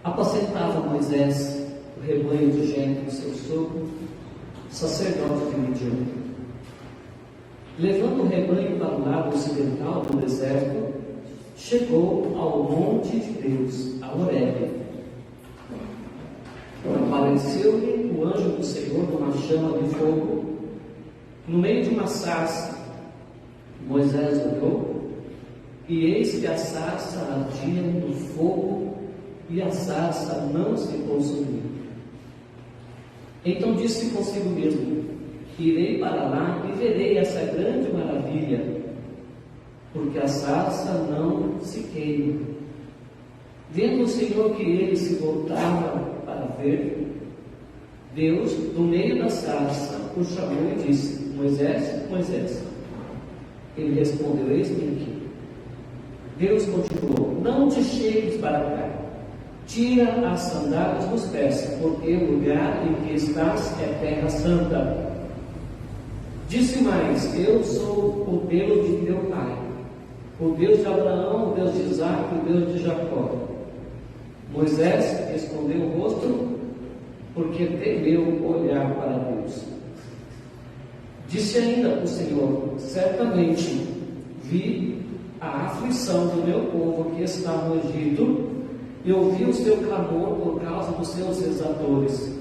Apacentava Moisés o rebanho de Jetro, seu sogro, sacerdote de Midian. Levando o rebanho para o lado ocidental do deserto, chegou ao monte de Deus, a Horebe. Apareceu-lhe o anjo do Senhor numa chama de fogo, no meio de uma sarça. Moisés olhou, e eis que a sarça ardia no fogo, e a sarça não se consumiu. Então disse consigo mesmo: irei para lá e verei essa grande maravilha, porque a sarça não se queima. Vendo o Senhor que ele se voltava para ver, Deus, do meio da sarça, o chamou e disse: Moisés, Moisés. Ele respondeu: eis-me aqui. Deus continuou: não te chegues para cá, tira as sandálias dos pés, porque o lugar em que estás é terra santa. Disse mais: eu sou o Deus de teu pai, o Deus de Abraão, o Deus de Isaque, o Deus de Jacó. Moisés escondeu o rosto, porque temeu olhar para Deus. Disse ainda o Senhor: certamente vi a aflição do meu povo que está no Egito, e ouvi o seu clamor por causa dos seus exatores.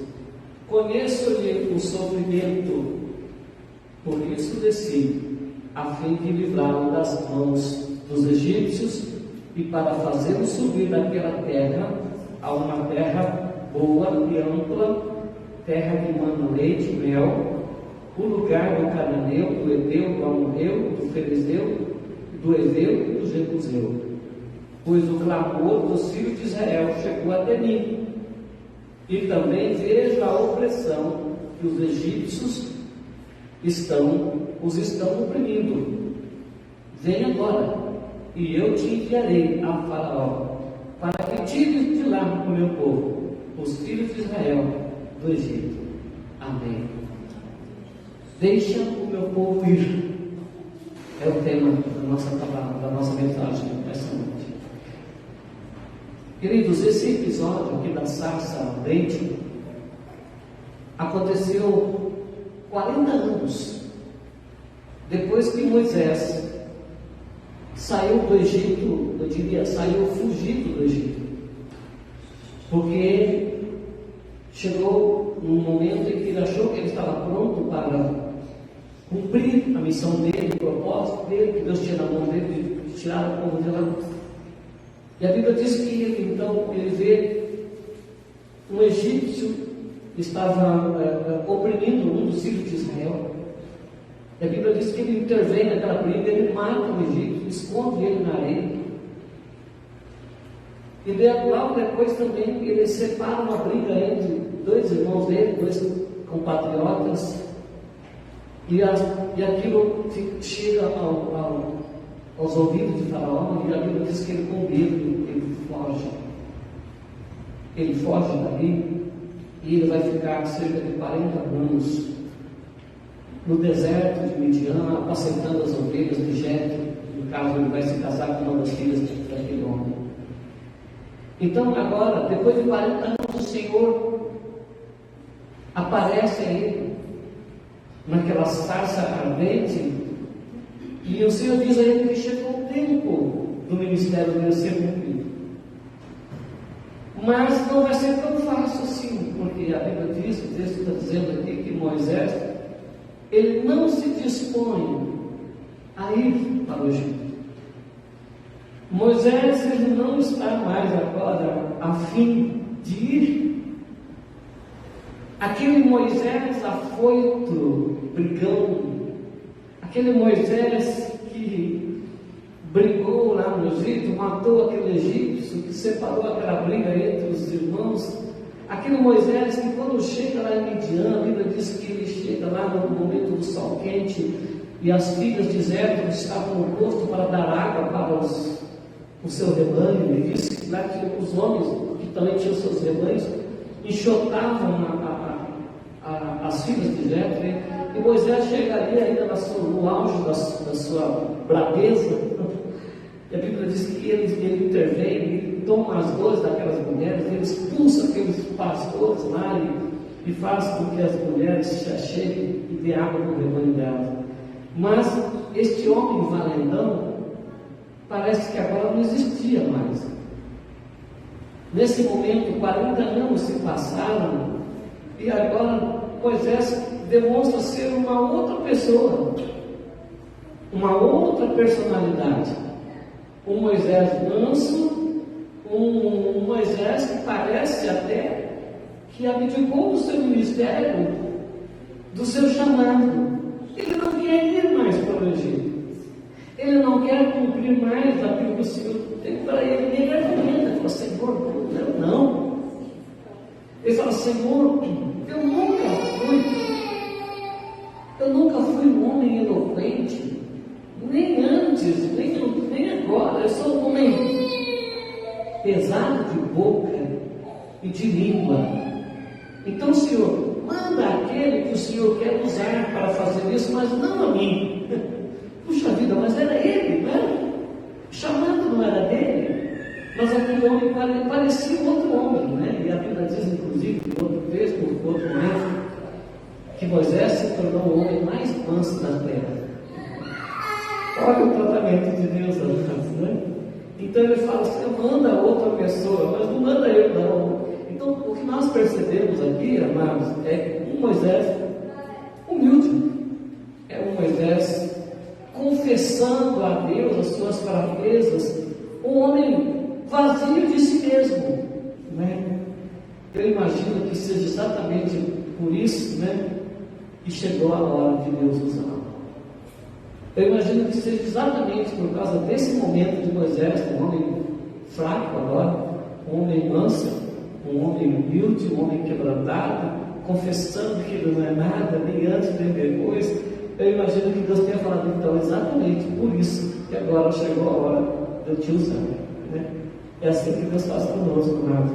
Conheço-lhe o sofrimento, por isso desci, a fim de livrá-lo das mãos dos egípcios, e para fazê-lo subir daquela terra a uma terra boa e ampla, terra que manda leite e mel, o lugar do cananeu, do Heveu, do Amorreu, do Ferezeu, do Heveu e do Jebuseu. Pois o clamor dos filhos de Israel chegou até mim, e também vejo a opressão que os egípcios os estão oprimindo. Vem agora, e eu te enviarei a Faraó, para que tires de lá o meu povo, os filhos de Israel, do Egito. Amém. Deixa o meu povo ir. É o tema da nossa palavra, da nossa mensagem essa noite. Queridos, esse episódio aqui da sarça ardente aconteceu 40 anos depois que Moisés saiu do Egito, eu diria, saiu fugido do Egito, porque chegou um momento em que ele achou que ele estava pronto para cumprir a missão dele, o propósito dele, que Deus tinha na mão dele de tirar o povo de lá. E a Bíblia diz que ele vê um egípcio que estava oprimindo um dos filhos de Israel. E a Bíblia diz que ele intervém naquela briga, ele mata o egípcio, esconde ele na areia. E logo depois também ele separa uma briga entre dois irmãos dele, dois compatriotas. E aquilo chega aos ouvidos de Faraó, e a Bíblia diz que ele, com medo, ele foge. Ele foge dali, e ele vai ficar cerca de 40 anos no deserto de Midian, apacentando as ovelhas de Jetro. No caso, ele vai se casar com uma das filhas daquele homem. Então, agora, depois de 40 anos, o Senhor aparece a ele naquela sarça ardente, e o Senhor diz a ele que chegou o tempo do ministério dele ser cumprido. Mas não vai ser tão fácil assim, porque a Bíblia diz, o texto está dizendo aqui que Moisés, ele não se dispõe a ir para o Egito. Moisés, ele não está mais agora a fim de ir. Aquele Moisés afoito, brigão, aquele Moisés que brigou lá no Egito, matou aquele egípcio, que separou aquela briga entre os irmãos, aquele Moisés que, quando chega lá em Midian, a Bíblia diz que ele chega lá no momento do sol quente, e as filhas de Jetro estavam no posto para dar água para o seu rebanho, e disse que lá que os homens que também tinham seus rebanhos enxotavam as filhas de Jetro, e Moisés chegaria ainda no auge da sua braveza, e a Bíblia diz que ele intervém, ele toma as dores daquelas mulheres, eles pastores lá e faz com que as mulheres se acheguem e dê água no rebanho dela. Mas este homem valentão parece que agora não existia mais. Nesse momento, 40 anos se passaram e agora Moisés demonstra ser uma outra pessoa, uma outra personalidade. Um Moisés manso, um Moisés que parece até que abdicou do seu ministério, do seu chamado. Ele não quer ir mais para o Egito. Ele não quer cumprir mais aquilo que o Senhor tem para ele. Ele argumenta, ele fala: Senhor, eu não. Ele fala: Senhor, eu nunca fui um homem eloquente, nem antes, nem agora. Eu sou um homem pesado de boca e de língua. Então, Senhor, manda aquele que o Senhor quer usar para fazer isso, mas não a mim. Puxa vida, mas era ele, não era? O chamado não era dele, mas aquele homem parecia um outro homem, né? E a Bíblia diz, inclusive, em outro texto, em outro momento, que Moisés se tornou o homem mais manso da terra. Olha o tratamento de Deus, amados, né? Então ele fala assim: manda outra pessoa, mas não manda eu, não. Então o que nós percebemos aqui, amados, é um Moisés humilde, é um Moisés confessando a Deus as suas fraquezas, um homem vazio de si mesmo, né? Eu imagino que seja exatamente por isso, né, que chegou a hora de Deus usá-lo. Eu imagino que seja exatamente por causa desse momento de Moisés, um homem fraco agora, um homem manso, um homem humilde, um homem quebrantado, confessando que ele não é nada, nem antes nem depois. Eu imagino que Deus tenha falado: então, exatamente por isso que agora chegou a hora de eu te usar, né? É assim que Deus faz conosco, amado.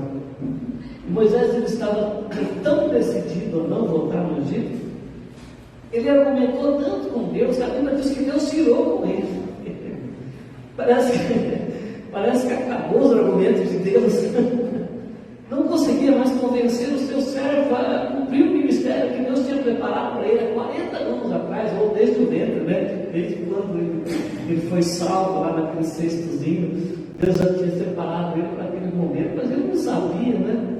Moisés, ele estava tão decidido a não voltar no Egito. Ele argumentou tanto com Deus, a Bíblia diz que Deus tirou com ele. Parece que acabou os argumentos de Deus. Não conseguia mais convencer o seu servo a cumprir o ministério que Deus tinha preparado para ele há 40 anos atrás, ou desde o ventre, né? Desde quando ele foi salvo lá naquele cestozinho. Deus já tinha separado ele para aquele momento, mas ele não sabia, né?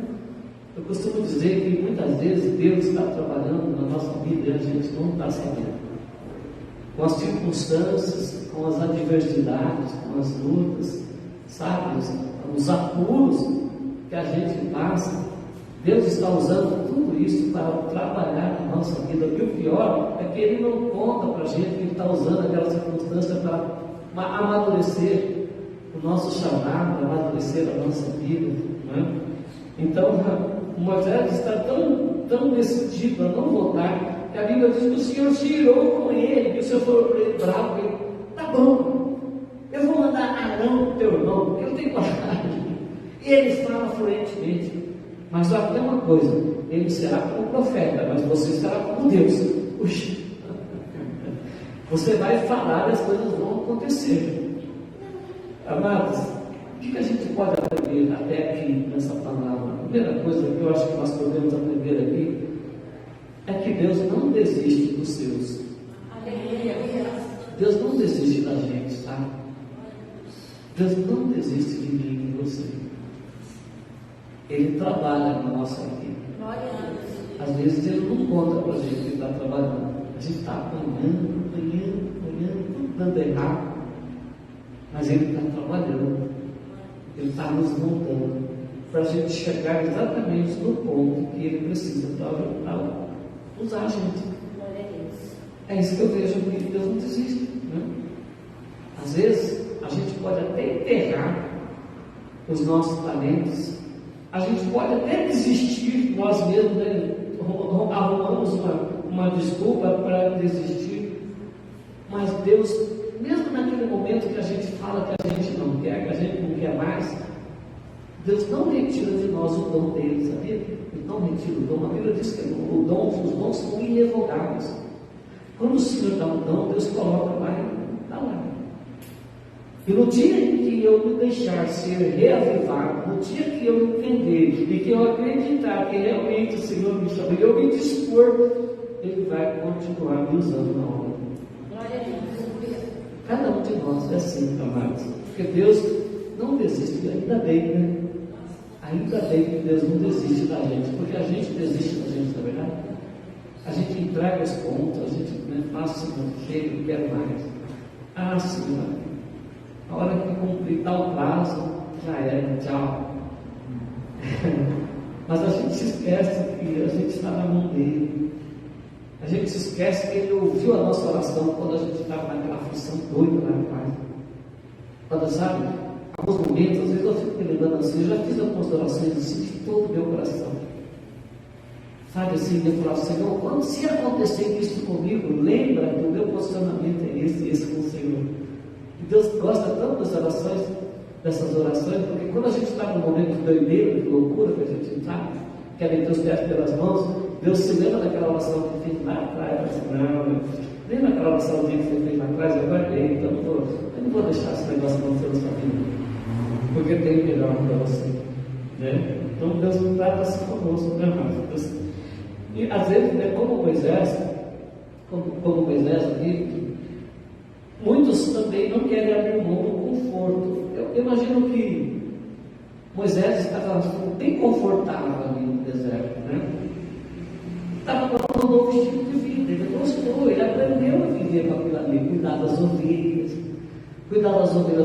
Eu costumo dizer que muitas vezes Deus está trabalhando na nossa vida e a gente não está sabendo. Com as circunstâncias, com as adversidades, com as lutas, sabe? Os apuros que a gente passa, Deus está usando tudo isso para trabalhar na nossa vida. E o pior é que Ele não conta para a gente que Ele está usando aquela circunstância para amadurecer o nosso chamado, amadurecer a nossa vida, né? Então, Moisés está tão decidido a não voltar, que a Bíblia diz que o Senhor tirou com ele, que o Senhor falou para ele bravo: ele, tá bom, eu vou mandar Arão, teu irmão, porque eu tenho coragem. E ele fala fluentemente, mas olha, tem uma coisa: ele será como profeta, mas você será como Deus. Puxa, você vai falar e as coisas vão acontecer. Amados, o que a gente pode aprender até aqui nessa palavra? A primeira coisa que eu acho que nós podemos aprender aqui é que Deus não desiste dos seus. Deus não desiste da gente, tá? Deus não desiste de mim e de você. Ele trabalha na nossa vida. Às vezes Ele não conta para a gente que Ele está trabalhando. A gente está apanhando, tudo dando errado. Mas Ele está trabalhando. Ele está nos montando para a gente chegar exatamente no ponto que Ele precisa para usar a gente. É isso que eu vejo aqui, que Deus não desiste, né? Às vezes a gente pode até enterrar os nossos talentos, a gente pode até desistir nós mesmos, né? Arrumamos uma desculpa para desistir, mas Deus, mesmo naquele momento que a gente fala que a gente não quer, que a gente não quer mais, Deus não retira de nós o dom dele, sabia? Ele não retira o dom. A Bíblia diz que os dons são irrevogáveis. Quando o Senhor dá um dom, Deus coloca lá e dá lá. E no dia em que que eu me deixar ser reavivado, no dia que eu entender e que eu acreditar que realmente o Senhor me chamou e eu me dispor, Ele vai continuar me usando na obra. Glória a Deus. Cada um de nós é assim, amados. Porque Deus não desiste, ainda bem, né? Ainda bem que Deus não desiste da gente, porque a gente desiste da gente, na verdade. A gente entrega os pontos, a gente faz assim, não chega, não quer mais. Ah, Senhor, a hora que cumprir tal prazo, já era, tchau. Mas a gente se esquece que a gente está na mão dele. A gente se esquece que ele ouviu a nossa oração quando a gente estava naquela aflição doida lá atrás. Quando, sabe, alguns momentos, às vezes eu fico me lembrando assim, eu já fiz algumas orações assim de todo o meu coração. Sabe assim, eu falava, Senhor, quando se acontecer isso comigo, lembra que o meu posicionamento é esse com o Senhor. E Deus gosta tanto dessas orações, porque quando a gente está num momento de doideira, de loucura, que a gente sabe, quer meter os pés pelas mãos, Deus se lembra daquela oração que fez lá atrás, não, lembra daquela oração que você fez lá atrás, eu guardei, então eu não vou deixar esse negócio acontecer na sua vida, porque tem melhor para você, né? Então Deus não trata assim conosco, né, irmãos? E às vezes, né, como Moisés aqui, muitos também não querem abrir mão do conforto. Eu imagino que Moisés estava bem confortável ali no deserto, né? Estava com um novo estilo de vida, ele gostou, ele aprendeu a viver com aquilo ali, cuidar das ovelhas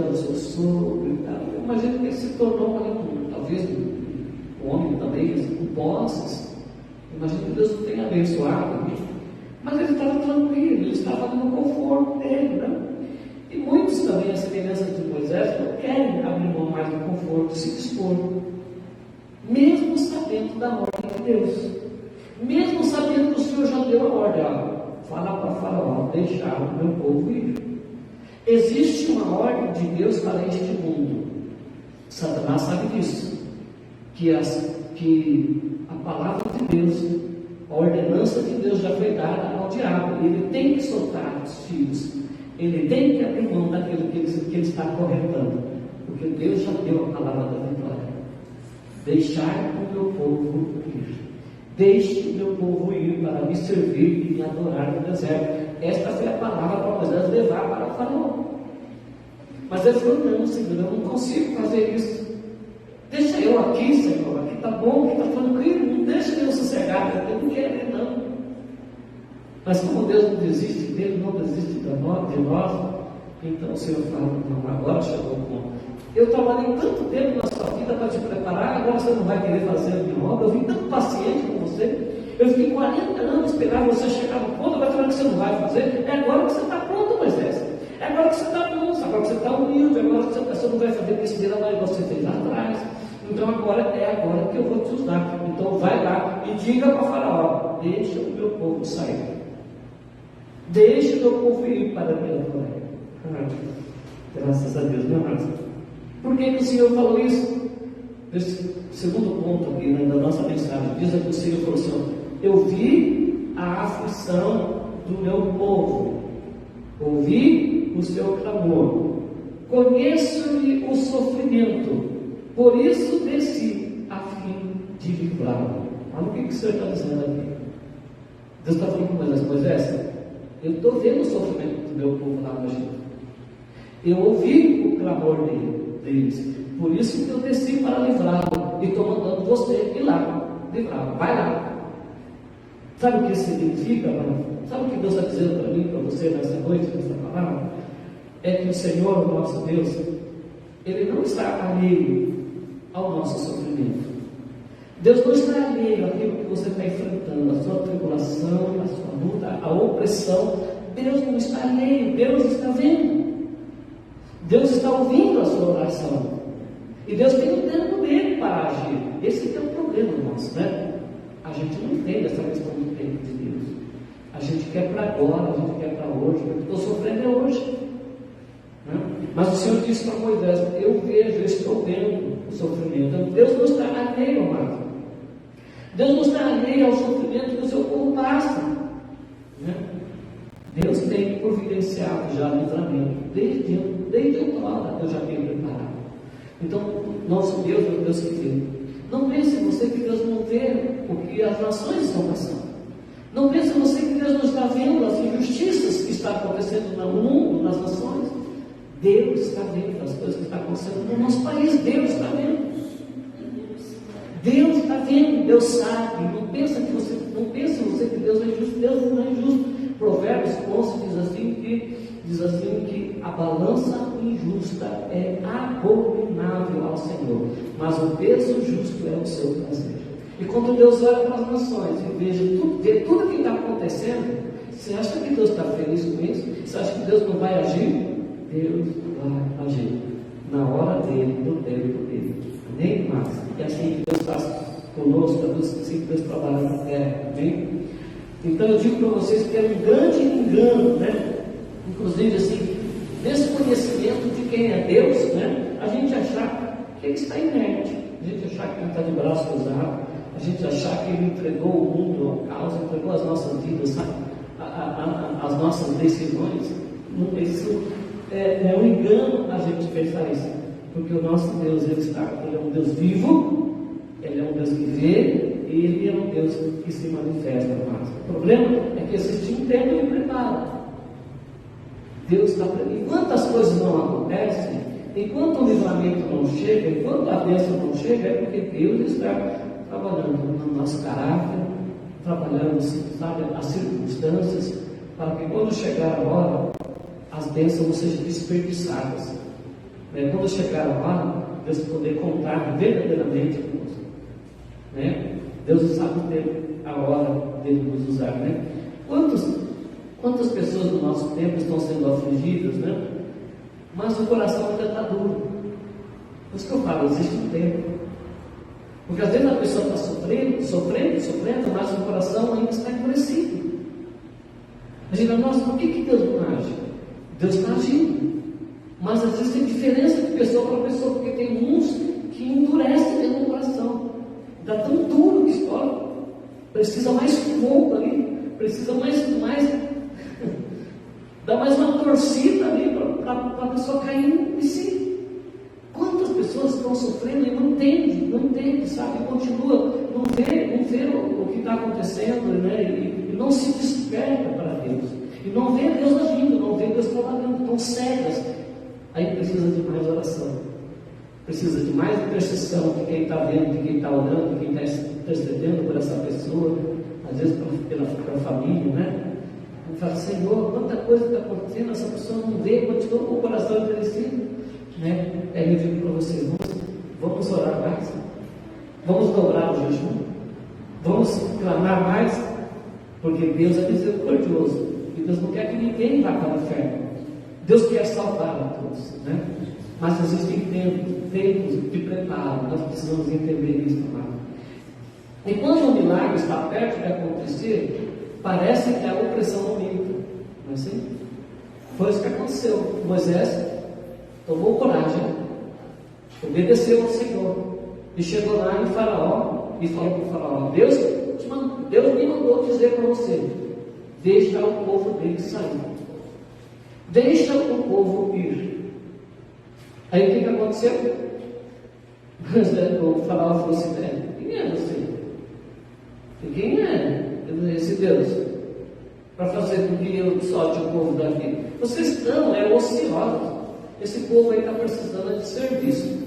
do seu sogro e tal. Eu imagino que ele se tornou, talvez, um homem também, assim, com posses. Imagino que Deus o tenha abençoado, mas ele estava tranquilo, ele estava no conforto dele, né? E muitos também, a semelhança de Moisés, não querem abrir mão mais do conforto, se dispor, mesmo sabendo da ordem de Deus, mesmo sabendo que o Senhor já deu a ordem, fala para Faraó, deixar o meu povo ir. Existe uma ordem de Deus para este mundo. Satanás sabe disso, que a palavra de Deus, a ordenança de Deus já foi dada ao diabo. Ele tem que soltar os filhos, ele tem que abrir mão daquilo que ele está corretando, porque Deus já deu a palavra da vitória. Deixar o meu povo ir. Deixe o meu povo ir para me servir e me adorar no deserto. Esta foi a palavra para Moisés levar para o Faraó. Mas ele falou, não, Senhor, eu não consigo fazer isso. Deixa eu aqui, Senhor, aqui está bom, aqui está tranquilo, não deixa eu sossegar, eu não quero ir, não. Mas como Deus não desiste dele, não desiste de nós, então o Senhor fala, não, agora chegou o ponto. Eu trabalhei tanto tempo na sua vida para te preparar, agora você não vai querer fazer a minha obra, eu vim tão paciente com você, eu fiquei 40 anos esperando você chegar no ponto, agora falando que você não vai fazer, é agora que você está pronto, Moisés. É agora que você está pronto, agora que você está humilde, agora que você não vai fazer besteira mais que você fez lá atrás. Então agora que eu vou te usar. Então vai lá e diga para Faraó, deixa o meu povo sair. Deixa o meu povo ir para a minha glória. Graças a Deus, meu irmão. Por que o Senhor falou isso? Esse segundo ponto aqui, né, da nossa mensagem, diz que o Senhor falou assim, eu vi a aflição do meu povo, ouvi o seu clamor, conheço-lhe o sofrimento, por isso desci a fim de livrá-lo. Olha o que o Senhor está dizendo aqui. Deus está falando com Moisés, eu estou vendo o sofrimento do meu povo lá no Egito. Eu ouvi o clamor deles, por isso que eu desci para livrá-lo, e estou mandando você ir lá, livrá-lo, vai lá. Sabe o que isso significa, mano? Sabe o que Deus está dizendo para mim, para você nessa noite, nessa palavra? É que o Senhor, o nosso Deus, Ele não está alheio ao nosso sofrimento. Deus não está alheio àquilo que você está enfrentando, a sua tribulação, a sua luta, a opressão. Deus não está alheio, Deus está vendo. Deus está ouvindo a sua oração. E Deus tem o tempo dele para agir. Esse é o problema nosso, né? A gente não entende essa questão do tempo de Deus. A gente quer para agora, a gente quer para hoje. O que estou sofrendo é hoje. Né? Mas o Senhor disse para Moisés, eu vejo, eu estou vendo o sofrimento. Deus não está alheio, amado. Deus não está alheio ao sofrimento que o seu povo passa. Né? Deus tem providenciado já livramento desde desde outrora eu já tenho preparado. Então, nosso Deus é o Deus que vê. Não pense você que Deus não vê o que as nações estão passando. Não pense você que Deus não está vendo as injustiças que estão acontecendo no mundo, nas nações. Deus está vendo as coisas que estão acontecendo no nosso país. Deus está vendo. Deus está vendo, Deus sabe. Não pense você que Deus é injusto. Deus não é injusto. Provérbios 11 diz assim que a balança injusta é abominável ao Senhor, mas o peso justo é o seu prazer. E quando Deus olha para as nações e vê tudo que está acontecendo, você acha que Deus está feliz com isso? Você acha que Deus não vai agir? Deus vai agir na hora dele, no tempo dele. Nem mais. E assim que Deus faz conosco, assim que Deus trabalha na terra. Amém? Então eu digo para vocês que é um grande engano, né? Inclusive assim, nesse conhecimento de quem é Deus, né? A gente achar que Ele está inerte, a gente achar que Ele está de braço cruzado, a gente achar que Ele entregou o mundo ao caos, entregou as nossas vidas, sabe? As nossas decisões. Isso é um engano a gente pensar isso, porque o nosso Deus, Ele é um Deus vivo, Ele é um Deus que vê, e Ele é um Deus que se manifesta. Mas o problema é que existe um tempo de preparo. Deus está preparado. Enquanto as coisas não acontecem, enquanto o livramento não chega, enquanto a bênção não chega, é porque Deus está trabalhando no nosso caráter, trabalhando, sabe, as circunstâncias, para que quando chegar a hora, as bênçãos não sejam desperdiçadas. Quando chegar a hora, Deus poder contar verdadeiramente conosco. Deus sabe o tempo, a hora dele nos usar. Quantas pessoas no nosso tempo estão sendo afligidas, mas o coração ainda está duro. Por isso que eu falo, existe um tempo. Porque às vezes a pessoa está sofrendo, mas o coração ainda está endurecido. Imagina, nossa, por que Deus não age? Deus está agindo. Mas às vezes tem diferença de pessoa para pessoa, porque tem uns que endurecem dentro do coração. Está tão duro que estoura. Precisa mais fogo ali. Precisa mais dá mais uma torcida ali para a pessoa cair em si. Quantas pessoas estão sofrendo e não entende, sabe? Continua, não vê o que está acontecendo, e não se desperta para Deus. E não vê Deus agindo, não vê Deus trabalhando, estão cegas. Aí precisa de mais oração. Precisa de mais intercessão de quem está vendo, de quem está orando, de quem está intercedendo por essa pessoa, às vezes pela família, E fala, Senhor, quanta coisa está acontecendo, essa pessoa não vê, continua com o coração endurecido, Aí eu digo para vocês, vamos orar mais, vamos dobrar o jejum, vamos clamar mais, porque Deus é misericordioso, e Deus não quer que ninguém vá para o inferno. Deus quer salvar a todos, Mas existem tempos de preparo, nós precisamos entender isso, amado. E quando o milagre está perto de acontecer, parece que a opressão aumenta, não é assim? Foi isso que aconteceu. Moisés tomou coragem, obedeceu ao Senhor, e chegou lá em Faraó, e falou para o Faraó, Deus me mandou dizer para você, deixa o povo dele sair. Deixa o povo ir. Aí o que aconteceu? O Faraó falou assim, quem é você? E quem é esse Deus? Para fazer com que eu solte o povo daqui. Vocês estão ociosos. Esse povo aí está precisando de serviço.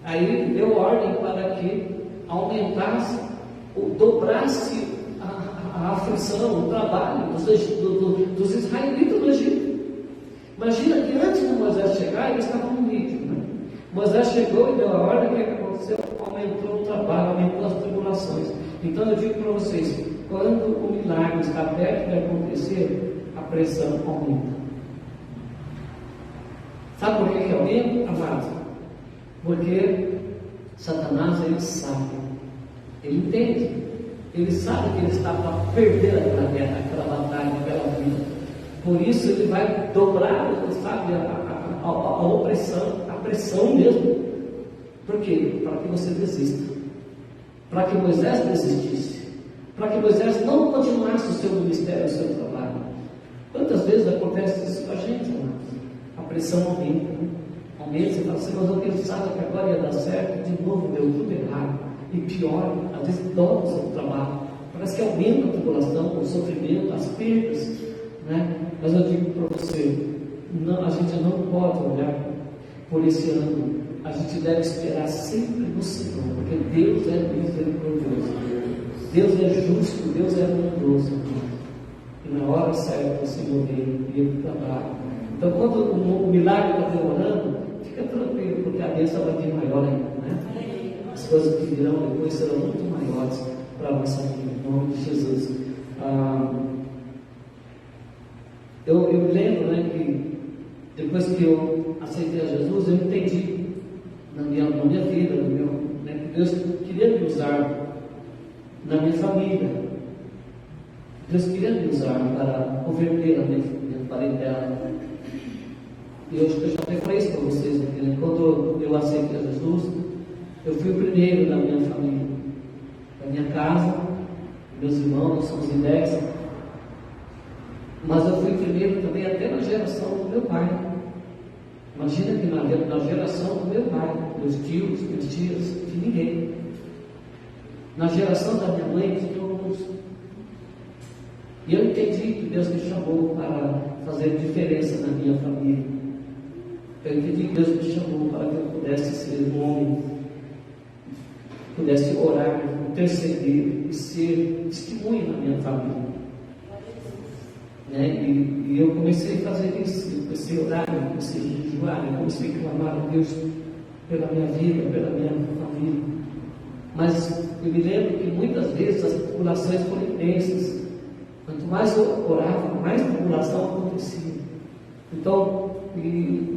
Aí deu ordem para que aumentasse, dobrasse a aflição, o trabalho dos israelitas no Egito. Imagina que antes de Moisés chegar, eles estavam no ritmo. Moisés chegou e deu a ordem, o que aconteceu? Aumentou o trabalho, aumentou as tribulações. Então eu digo para vocês, quando o milagre está perto de acontecer, a pressão aumenta. Sabe por que aumenta, amado? Porque Satanás, ele sabe, ele entende, ele sabe que ele está para perder aquela guerra, aquela batalha, aquela vida. Por isso ele vai dobrar, sabe, a opressão, a pressão mesmo. Por quê? Para que você desista. Para que Moisés desistisse. Para que Moisés não continuasse o seu ministério, o seu trabalho. Quantas vezes acontece isso com a gente, amados? A pressão aumenta, né? Aumenta, você fala, Senhor, eu pensava que agora ia dar certo, de novo deu tudo errado. E pior, às vezes dói o seu trabalho. Parece que aumenta a tribulação, o sofrimento, as perdas, né? Mas eu digo para você, não, a gente não pode olhar por esse ano. A gente deve esperar sempre no Senhor, porque Deus é misericordioso, Deus é justo, Deus é bondoso. E na hora certa o Senhor vem e Ele trabalha. Então, quando o milagre está demorando, fica tranquilo, porque a bênção vai vir maior ainda, né? As coisas que virão depois serão muito maiores para a nossa vida, em nome de Jesus. Eu me lembro, né, que depois que eu aceitei a Jesus, eu entendi na minha vida, né, que Deus queria me usar na minha família. Deus queria me usar para converter a minha parentela. E eu já até falei isso para vocês aqui, né? Quando eu aceitei a Jesus, eu fui o primeiro da minha família, da minha casa, meus irmãos, nós somos em 10, mas eu fui o primeiro também até na geração do meu pai. Imagina que na geração do meu pai, meus tios, minhas tias, de ninguém. Na geração da minha mãe, de alguns. E eu entendi que Deus me chamou para fazer diferença na minha família. Eu entendi que Deus me chamou para que eu pudesse ser um homem, pudesse orar, interceder e ser testemunha na minha família. Né? E eu comecei a fazer isso, eu comecei a orar, eu comecei a jejuar, eu comecei a clamar a Deus pela minha vida, pela minha família. Mas eu me lembro que muitas vezes as tribulações foram intensas. Quanto mais eu orava, mais tribulação acontecia. Então,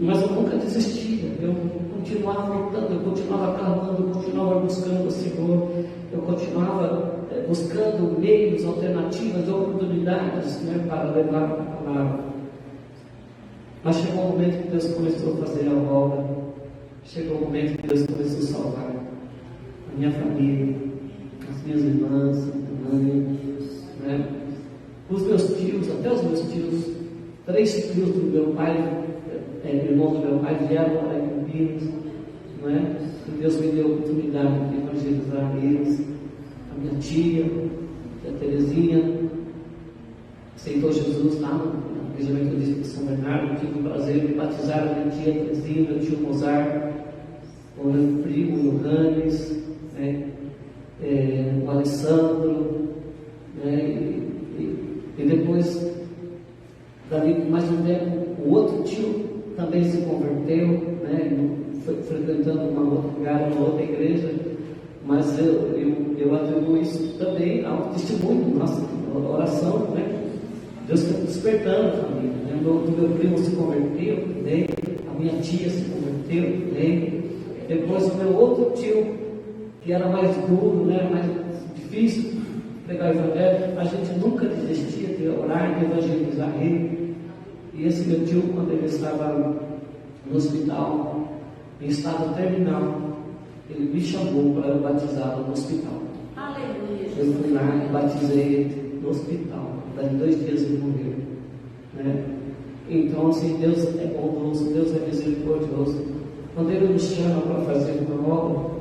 mas eu nunca desistia, eu continuava lutando, eu continuava clamando, eu continuava buscando o Senhor, eu continuava buscando meios, alternativas, oportunidades, né, para levar a palavra. Mas chegou um momento que Deus começou a fazer a obra, chegou um momento que Deus começou a salvar a minha família, as minhas irmãs, a mãe, né? Os meus tios, até os meus tios, 3 tios do meu pai, irmãos do meu pai, vieram para Campinas, não é? E Deus me deu a oportunidade de evangelizar eles. A minha tia, a Terezinha, aceitou Jesus lá no igreja metodista de São Bernardo. Tive o prazer de batizar a minha tia Terezinha, meu tio Mozart, o meu primo, o Johannes, né? O Alessandro, né? E depois, dali mais um tempo, o outro tio também se converteu, né? Foi frequentando um lugar, uma outra igreja, mas eu atribuo isso também ao testemunho nossa oração, né? Deus está despertando a família, né? O meu primo se converteu, né? A minha tia se converteu, né? Depois o meu outro tio, que era mais duro, né? Mais difícil pregar o evangelho, a gente nunca desistia de orar, de evangelizar ele. E esse meu tio, quando ele estava no hospital, em estado terminal, ele me chamou para eu batizá-lo no hospital. Aleluia. Eu fui lá e batizei ele no hospital. Daí 2 dias ele morreu, né? Então, assim, Deus é bondoso, Deus é misericordioso. Quando Ele nos chama para fazer uma obra,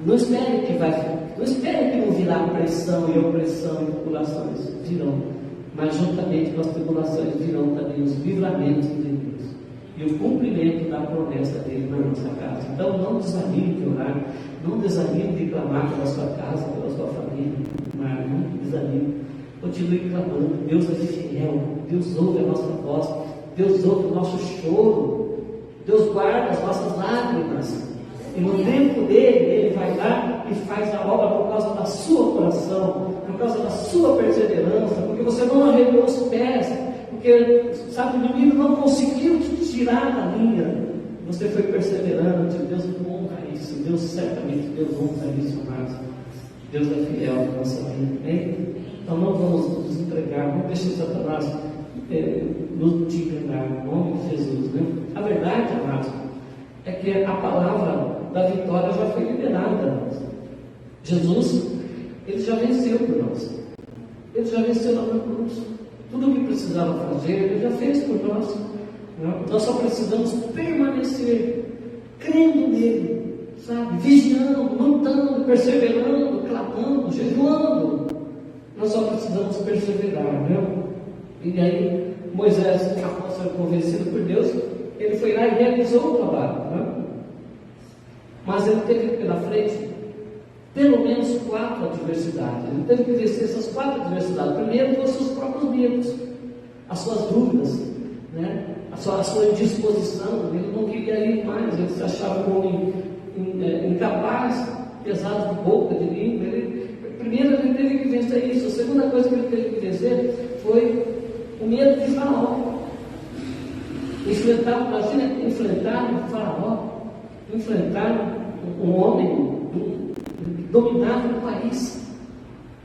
não espere que não virá pressão e opressão e tribulações, virão. Mas juntamente com as tribulações virão também os livramentos de Deus e o cumprimento da promessa dele na nossa casa. Então não desanime de orar, não desanime de clamar pela sua casa, pela sua família, mas não desanime. Continue clamando. Deus é fiel, Deus ouve a nossa voz, Deus ouve o nosso choro, Deus guarda as nossas lágrimas. E no tempo dele, ele vai lá e faz a obra por causa da sua coração, por causa da sua perseverança, porque você não arrepiou os pés, porque, sabe, o inimigo não conseguiu te tirar da linha. Você foi perseverante, Deus honra isso, Deus certamente, Deus honra isso, mas Deus é fiel na nossa vida, amém? Então não vamos nos entregar, não deixe Satanás nos entregar, em nome de Jesus, né? A verdade, amados, é que a palavra da vitória já foi liberada. Jesus, ele já venceu por nós. Ele já venceu na cruz. Tudo o que precisava fazer, ele já fez por nós. Nós só precisamos permanecer crendo nele, sabe? Vigiando, lutando, perseverando, clamando, jejuando. Nós só precisamos perseverar, E aí, Moisés, após ser convencido por Deus, ele foi lá e realizou o trabalho, Mas ele teve pela frente pelo menos 4 adversidades. Ele teve que vencer essas 4 adversidades. Primeiro, foram os seus próprios medos, as suas dúvidas, a sua indisposição. Ele não queria ir mais, ele se achava um homem incapaz, pesado de boca, de língua. Primeiro, ele teve que vencer isso. A segunda coisa que ele teve que vencer foi o medo de Faraó. Enfrentar o Faraó, enfrentar um homem dominava o país.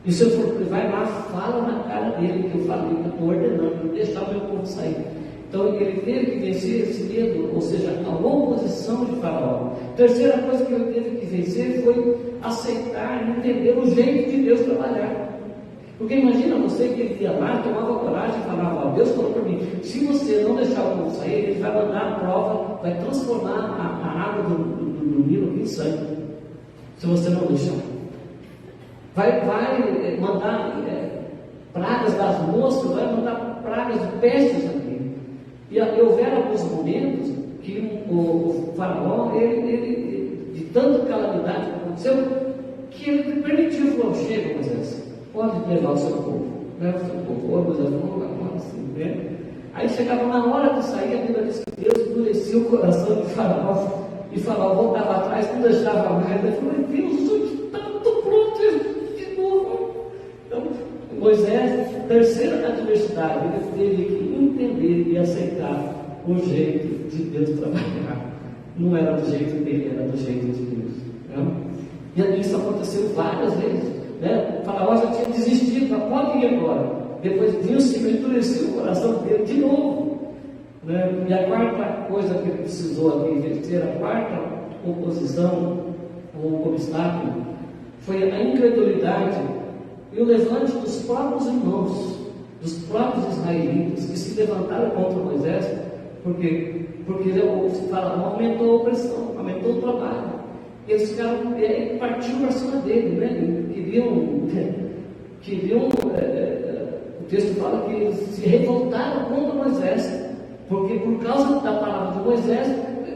E o Senhor falou: vai lá, fala na cara dele que eu falei, que eu estou ordenando, não deixar o meu povo sair. Então ele teve que vencer esse medo, ou seja, a oposição de Faraó. Terceira coisa que ele teve que vencer foi aceitar e entender o jeito de Deus trabalhar. Porque imagina você que ele ia lá, tomava coragem e falava: Deus falou para mim, se você não deixar o povo sair, ele vai mandar a prova, vai transformar a água do Nilo em sangue, se você não deixar. Vai mandar pragas das moscas, vai mandar pragas de pestes aqui. E houveram alguns momentos que o Faraó, ele de tanta calamidade que aconteceu, que ele permitiu, falou: chega, Moisés, pode levar o seu povo, leva o seu povo. Moisés falou: agora assim, Aí chegava na hora de sair, a Bíblia diz que Deus endurecia o coração de Faraó, e Faraó voltava atrás, não deixava mais. Ele falou: Deus, está tudo pronto de novo. Então, Moisés, terceira adversidade, ele teve que entender e aceitar o jeito de Deus trabalhar. Não era do jeito dele, era do jeito de Deus. E isso aconteceu várias vezes. O Faraó já tinha desistido, pode ir agora. Depois Deus se endureceu o coração dele de novo. E a quarta coisa que ele precisou aqui vencer, a quarta oposição, ou obstáculo, foi a incredulidade e o levante dos próprios irmãos, dos próprios israelitas, que se levantaram contra Moisés, porque o Faraó aumentou a opressão, aumentou o trabalho. Eles ficaram, partiram para cima dele, queriam o texto fala que eles se revoltaram contra Moisés, porque por causa da palavra de Moisés,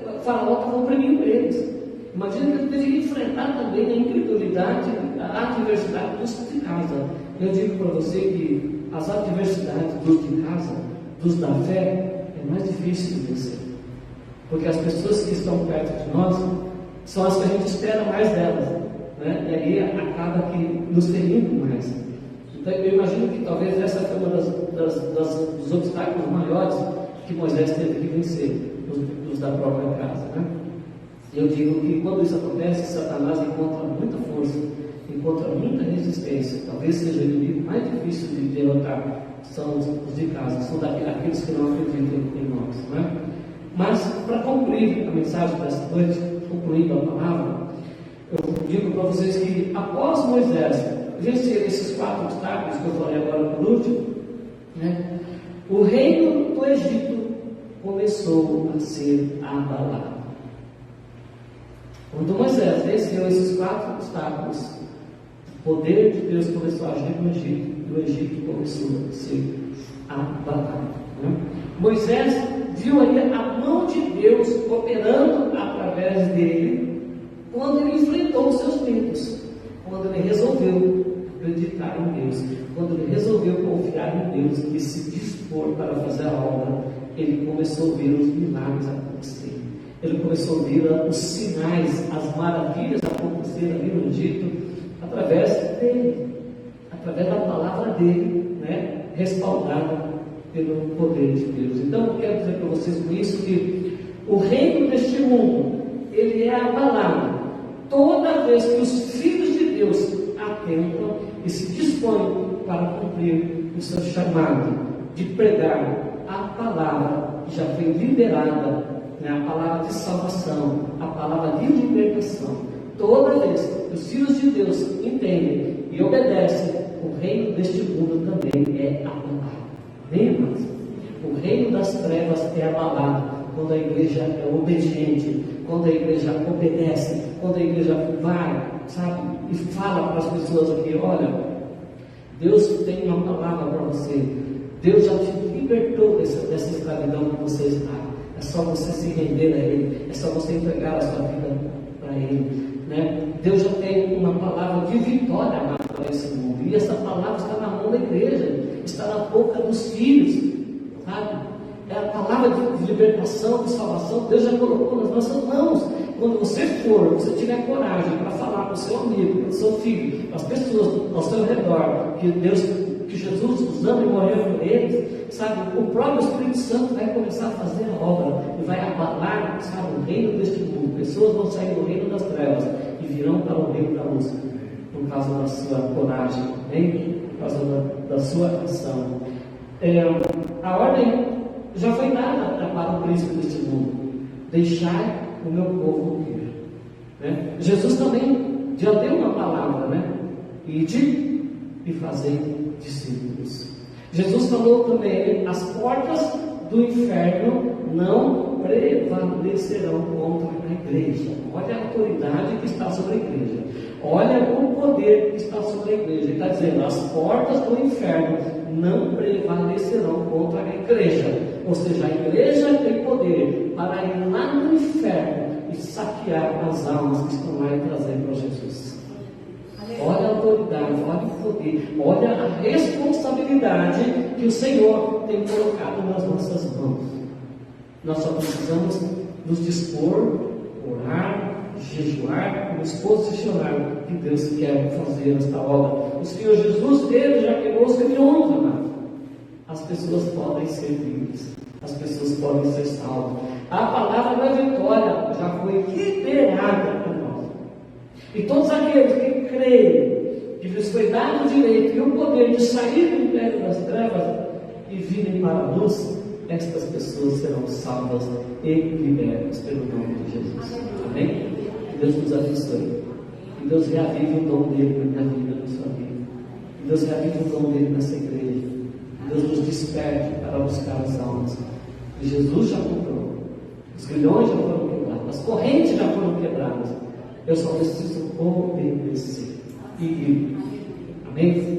o Faraó estava oprimindo eles. Imagina que ele teve que enfrentar também a incredulidade, a adversidade dos de casa. Eu digo para você que as adversidades dos de casa, dos da fé, é mais difícil de vencer, porque as pessoas que estão perto de nós são as que a gente espera mais delas, e aí acaba que nos ferindo mais. Então eu imagino que talvez essa foi uma dos obstáculos maiores que Moisés teve que vencer, os da própria casa. Eu digo que quando isso acontece, Satanás encontra muita força, encontra muita resistência. Talvez seja o inimigo mais difícil de derrotar, são os de casa, são aqueles que não acreditam em nós. Mas, para concluir a mensagem desta noite, concluindo a palavra, eu digo para vocês que após Moisés vencer esses 4 obstáculos que eu falei agora por último, o reino do Egito começou a ser abalado. Quando Moisés venceu esses 4 obstáculos, o poder de Deus começou a agir no Egito, e o Egito começou a ser abalado. Moisés viu aí a mão de Deus operando através dele, quando ele enfrentou os seus medos, quando ele resolveu acreditar em Deus, quando ele resolveu confiar em Deus e se dispor para fazer a obra, ele começou a ver os milagres acontecerem. Ele começou a ver os sinais, as maravilhas acontecerem ali no Egito, através dele, através da palavra dele, respaldada pelo poder de Deus. Então, eu quero dizer para vocês com isso que o reino deste mundo, ele é abalado toda vez que os filhos de Deus atentam e se dispõem para cumprir o seu chamado de pregar a palavra que já foi liberada, a palavra de salvação, a palavra de libertação. Toda vez que os filhos de Deus entendem e obedecem, o reino deste mundo também é abalado. Amém, irmãos? O reino das trevas é abalado quando a igreja é obediente, quando a igreja obedece, quando a igreja vai, sabe, e fala para as pessoas aqui: olha, Deus tem uma palavra para você, Deus já te libertou dessa escravidão que você está. É só você se render a Ele, é só você entregar a sua vida para Ele, né? Deus já tem uma palavra de vitória para esse mundo, e essa palavra está na mão da igreja, está na boca dos filhos, sabe? É a palavra de libertação, de salvação, Deus já colocou nas nossas mãos. Quando você você tiver coragem para falar para o seu amigo, para o seu filho, para as pessoas ao seu redor, que Jesus os ama e morreu por eles, sabe, o próprio Espírito Santo vai começar a fazer a obra e vai abalar, sabe, o reino deste mundo. Pessoas vão sair do reino das trevas e virão para o reino da luz, por causa da sua coragem, hein? Por causa da sua ação. A ordem já foi dada para o príncipe deste mundo: deixai o meu povo ir, né? Jesus também já deu uma palavra, né? Ide e fazei discípulos. Jesus falou também: as portas do inferno não prevalecerão contra a igreja. Olha a autoridade que está sobre a igreja, olha o poder que está sobre a igreja. Ele está dizendo: as portas do inferno não prevalecerão contra a igreja. Ou seja, a igreja tem poder para ir lá no inferno e saquear as almas que estão lá e trazer para Jesus. Olha a autoridade, olha o poder, olha a responsabilidade que o Senhor tem colocado nas nossas mãos. Nós só precisamos nos dispor, orar, jejuar, nos posicionar que Deus quer fazer esta obra. O Senhor Jesus, Ele já queimou os caminhões, amado. As pessoas podem ser livres, as pessoas podem ser salvas. A palavra da vitória já foi liberada para nós. E todos aqueles que creem que lhes foi dado o direito e o poder de sair do império das trevas e virem para a luz, estas pessoas serão salvas e libertas pelo nome de Jesus. Amém? Que Deus nos abençoe. Que Deus reavive o dom dele na minha vida, na sua vida. Que Deus reavive o dom dele nessa igreja. Que Deus nos desperte para buscar as almas. Que Jesus já comprou. Os grilhões já foram quebrados. As correntes já foram quebradas. Eu só preciso obedecer e ir. Amém?